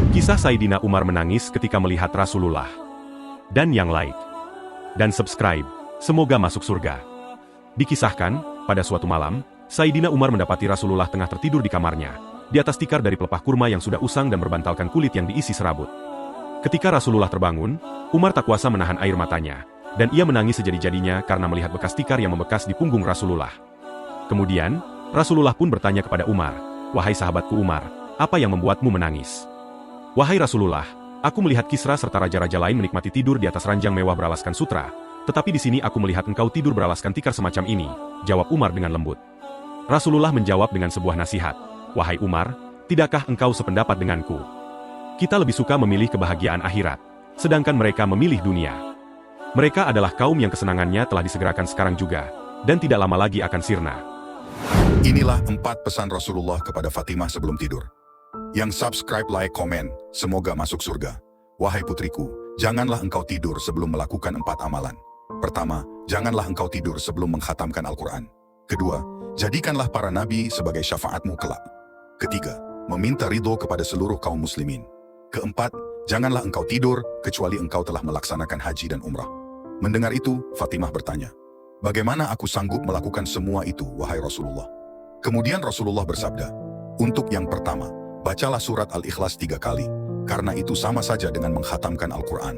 Kisah Sayyidina Umar menangis ketika melihat Rasulullah. Dan yang like dan subscribe, semoga masuk surga. Dikisahkan, pada suatu malam, Sayyidina Umar mendapati Rasulullah tengah tertidur di kamarnya, di atas tikar dari pelepah kurma yang sudah usang dan berbantalkan kulit yang diisi serabut. Ketika Rasulullah terbangun, Umar tak kuasa menahan air matanya, dan ia menangis sejadi-jadinya karena melihat bekas tikar yang membekas di punggung Rasulullah. Kemudian, Rasulullah pun bertanya kepada Umar, "Wahai sahabatku Umar, apa yang membuatmu menangis?" "Wahai Rasulullah, aku melihat Kisra serta raja-raja lain menikmati tidur di atas ranjang mewah beralaskan sutra, tetapi di sini aku melihat engkau tidur beralaskan tikar semacam ini," jawab Umar dengan lembut. Rasulullah menjawab dengan sebuah nasihat, "Wahai Umar, tidakkah engkau sependapat denganku? Kita lebih suka memilih kebahagiaan akhirat, sedangkan mereka memilih dunia. Mereka adalah kaum yang kesenangannya telah disegerakan sekarang juga, dan tidak lama lagi akan sirna." Inilah 4 pesan Rasulullah kepada Fatimah sebelum tidur. Yang subscribe, like, komen, semoga masuk surga. Wahai putriku, janganlah engkau tidur sebelum melakukan 4 amalan. Pertama, janganlah engkau tidur sebelum mengkhatamkan Al-Quran. Kedua, jadikanlah para nabi sebagai syafaatmu kelak. Ketiga, meminta ridho kepada seluruh kaum muslimin. Keempat, janganlah engkau tidur kecuali engkau telah melaksanakan haji dan umrah. Mendengar itu, Fatimah bertanya, "Bagaimana aku sanggup melakukan semua itu, wahai Rasulullah?" Kemudian Rasulullah bersabda, "Untuk yang pertama, bacalah surat Al-Ikhlas 3 kali, karena itu sama saja dengan mengkhatamkan Al-Quran.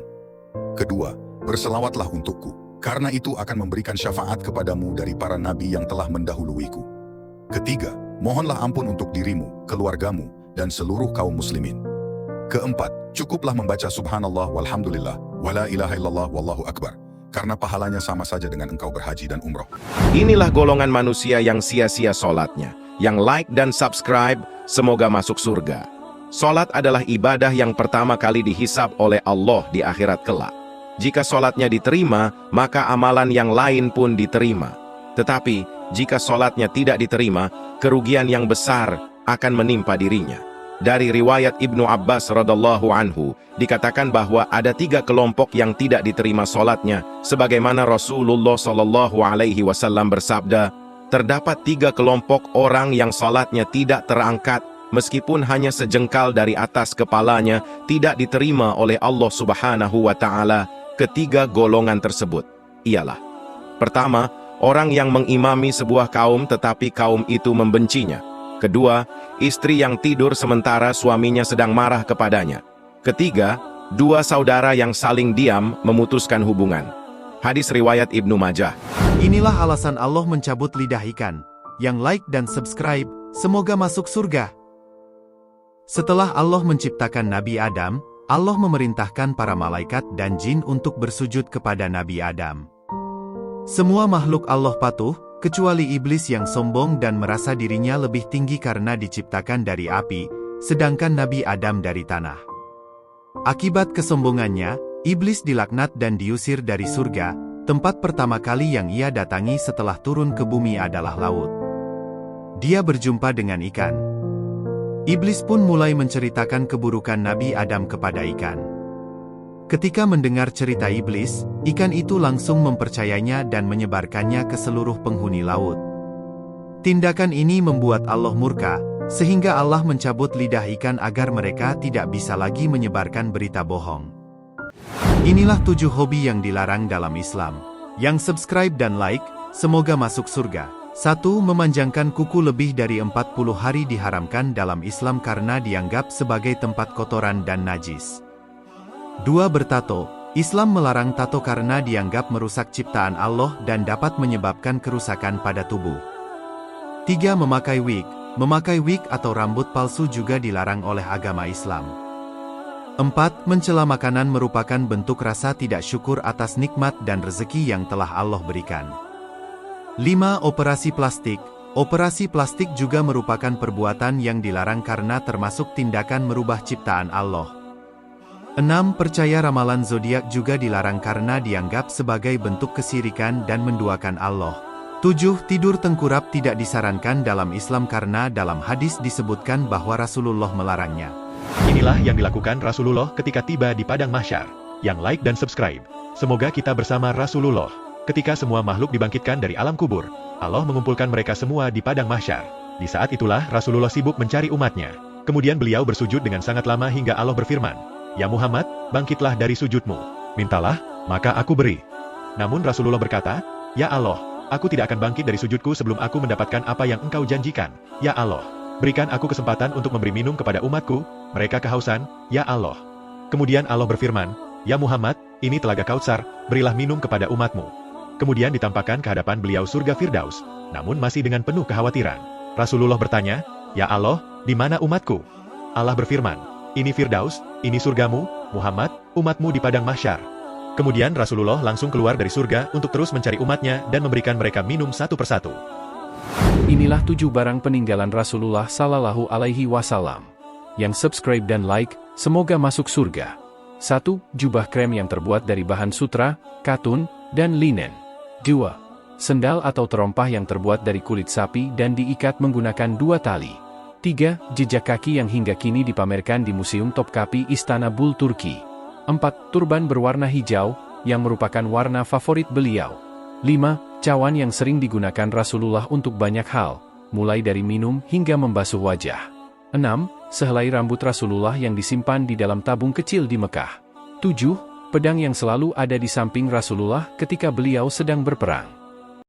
Kedua, berselawatlah untukku, karena itu akan memberikan syafaat kepadamu dari para nabi yang telah mendahuluiku. Ketiga, mohonlah ampun untuk dirimu, keluargamu, dan seluruh kaum muslimin. Keempat, cukuplah membaca subhanallah walhamdulillah, wala ilaha illallah wallahu akbar, karena pahalanya sama saja dengan engkau berhaji dan umroh." Inilah golongan manusia yang sia-sia sholatnya. Yang like dan subscribe, semoga masuk surga. Sholat adalah ibadah yang pertama kali dihisab oleh Allah di akhirat kelak. Jika sholatnya diterima, maka amalan yang lain pun diterima. Tetapi, jika sholatnya tidak diterima, kerugian yang besar akan menimpa dirinya. Dari riwayat Ibnu Abbas radhiyallahu anhu, dikatakan bahwa ada 3 kelompok yang tidak diterima sholatnya, sebagaimana Rasulullah SAW bersabda, "Terdapat 3 kelompok orang yang sholatnya tidak terangkat, meskipun hanya sejengkal dari atas kepalanya, tidak diterima oleh Allah Subhanahu wa Ta'ala." Ketiga golongan tersebut ialah: pertama, orang yang mengimami sebuah kaum tetapi kaum itu membencinya. Kedua, istri yang tidur sementara suaminya sedang marah kepadanya. Ketiga, 2 saudara yang saling diam memutuskan hubungan. Hadis riwayat Ibnu Majah. Inilah alasan Allah mencabut lidah ikan. Yang like dan subscribe, semoga masuk surga. Setelah Allah menciptakan Nabi Adam, Allah memerintahkan para malaikat dan jin untuk bersujud kepada Nabi Adam. Semua makhluk Allah patuh, kecuali iblis yang sombong dan merasa dirinya lebih tinggi karena diciptakan dari api, sedangkan Nabi Adam dari tanah. Akibat kesombongannya, iblis dilaknat dan diusir dari surga. Tempat pertama kali yang ia datangi setelah turun ke bumi adalah laut. Dia berjumpa dengan ikan. Iblis pun mulai menceritakan keburukan Nabi Adam kepada ikan. Ketika mendengar cerita iblis, ikan itu langsung mempercayainya dan menyebarkannya ke seluruh penghuni laut. Tindakan ini membuat Allah murka, sehingga Allah mencabut lidah ikan agar mereka tidak bisa lagi menyebarkan berita bohong. Inilah 7 hobi yang dilarang dalam Islam. Yang subscribe dan like, semoga masuk surga. 1. Memanjangkan kuku lebih dari 40 hari diharamkan dalam Islam karena dianggap sebagai tempat kotoran dan najis. 2. Bertato. Islam melarang tato karena dianggap merusak ciptaan Allah dan dapat menyebabkan kerusakan pada tubuh. 3. Memakai wig. Memakai wig atau rambut palsu juga dilarang oleh agama Islam. 4. Mencela makanan merupakan bentuk rasa tidak syukur atas nikmat dan rezeki yang telah Allah berikan. 5. Operasi plastik. Operasi plastik juga merupakan perbuatan yang dilarang karena termasuk tindakan merubah ciptaan Allah. 6. Percaya ramalan zodiak juga dilarang karena dianggap sebagai bentuk kesirikan dan menduakan Allah. 7. Tidur tengkurap tidak disarankan dalam Islam karena dalam hadis disebutkan bahwa Rasulullah melarangnya. Inilah yang dilakukan Rasulullah ketika tiba di padang mahsyar. Yang like dan subscribe, semoga kita bersama Rasulullah. Ketika semua makhluk dibangkitkan dari alam kubur, Allah mengumpulkan mereka semua di padang mahsyar. Di saat itulah Rasulullah sibuk mencari umatnya. Kemudian beliau bersujud dengan sangat lama hingga Allah berfirman, "Ya Muhammad, bangkitlah dari sujudmu. Mintalah, maka aku beri." Namun Rasulullah berkata, "Ya Allah, aku tidak akan bangkit dari sujudku sebelum aku mendapatkan apa yang engkau janjikan. Ya Allah, berikan aku kesempatan untuk memberi minum kepada umatku, mereka kehausan, ya Allah." Kemudian Allah berfirman, "Ya Muhammad, ini telaga Kautsar, berilah minum kepada umatmu." Kemudian ditampakkan ke hadapan beliau surga Firdaus, namun masih dengan penuh kekhawatiran. Rasulullah bertanya, "Ya Allah, di mana umatku?" Allah berfirman, "Ini Firdaus, ini surgamu, Muhammad, umatmu di padang mahsyar." Kemudian Rasulullah langsung keluar dari surga untuk terus mencari umatnya dan memberikan mereka minum satu persatu. Inilah 7 barang peninggalan Rasulullah Sallallahu Alaihi Wasallam. Yang subscribe dan like, semoga masuk surga. 1. Jubah krem yang terbuat dari bahan sutra, katun, dan linen. 2. Sendal atau terompah yang terbuat dari kulit sapi dan diikat menggunakan 2 tali. 3. Jejak kaki yang hingga kini dipamerkan di Museum Topkapi Istanbul, Turki. 4. Turban berwarna hijau, yang merupakan warna favorit beliau. 5. Cawan yang sering digunakan Rasulullah untuk banyak hal, mulai dari minum hingga membasuh wajah. 6. Sehelai rambut Rasulullah yang disimpan di dalam tabung kecil di Mekah. 7. Pedang yang selalu ada di samping Rasulullah ketika beliau sedang berperang.